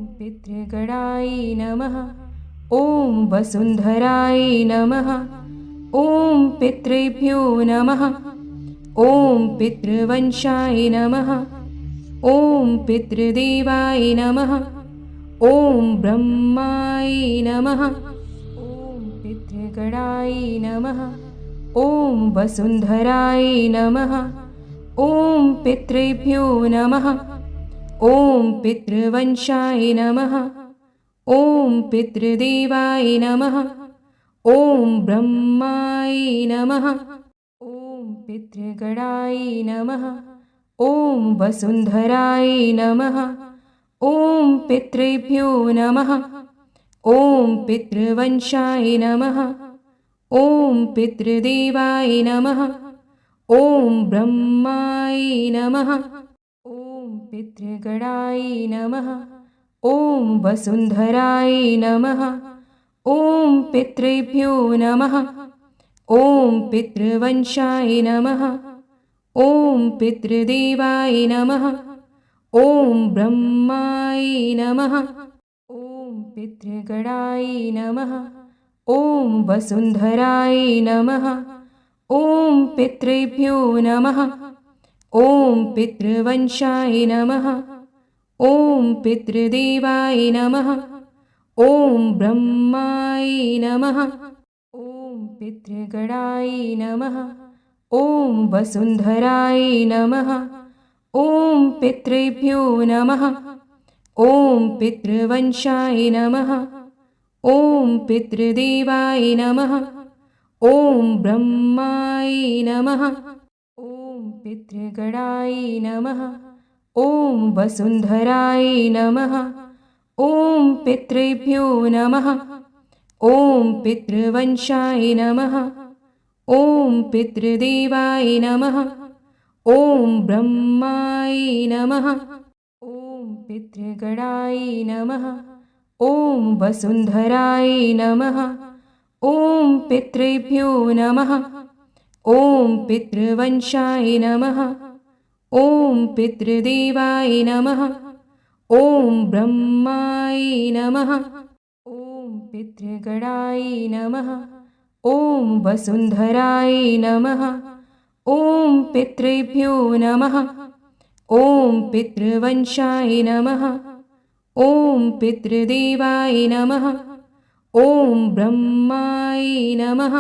पितृगणाय नमः। ॐ वसुन्धराय नमः। ॐ पितृभ्यो नमः। ॐ पितृवंशाय नमः। ॐ पितृदेवाय नमः। ॐ ब्रह्माय नमः। ॐ पितृगणाय नमः। ॐ वसुन्धराय नमः। ॐ पितृभ्यो नमः। ॐ पितृवंशाय नमः। ॐ पितृदेवाय नमः। ॐ ब्रह्माय नमः। ॐ पितृगणाय नमः। ॐ वसुन्धराय नमः। ॐ पितृभ्यो नमः। ॐ पितृवंशाय नमः। ॐ पितृदेवाय नमः। ॐ ब्रह्माय नमः। ॐ पितृगणाय नमः। ॐ वसुन्धराय नमः। ॐ पितृभ्यो नमः। ॐ पितृवंशाय नमः। ॐ पितृदेवाय नमः। ॐ ब्रह्माय नमः। ॐ पितृगणाय नमः। ॐ वसुन्धराय नमः। ॐ पितृभ्यो नमः। ॐ पितृवंशाय नमः। ॐ पितृदेवाय नमः। ॐ ब्रह्माय नमः। ॐ पितृगणाय नमः। ॐ वसुन्धराय नमः। ॐ पितृभ्यो नमः। ॐ पितृवंशाय नमः। ॐ पितृदेवाय नमः। ॐ ब्रह्माय नमः। ॐ पितृगणाय नमः। ॐ वसुन्धराय नमः। ॐ पितृभ्यो नमः। ॐ पितृवंशाय नमः। ॐ पितृदेवाय नमः। ॐ ब्रह्माय नमः। ॐ पितृगणाय नमः। ॐ वसुन्धराय नमः। ॐ पितृभ्यो नमः। ॐ पितृवंशाय नमः। ॐ पितृदेवाय नमः। ॐ ब्रह्माय नमः। ॐ पितृगणाय नमः। ॐ वसुन्धराय नमः। ॐ पितृभ्यो नमः। ॐ पितृवंशाय नमः। ॐ पितृदेवाय नमः। ॐ ब्रह्माय नमः।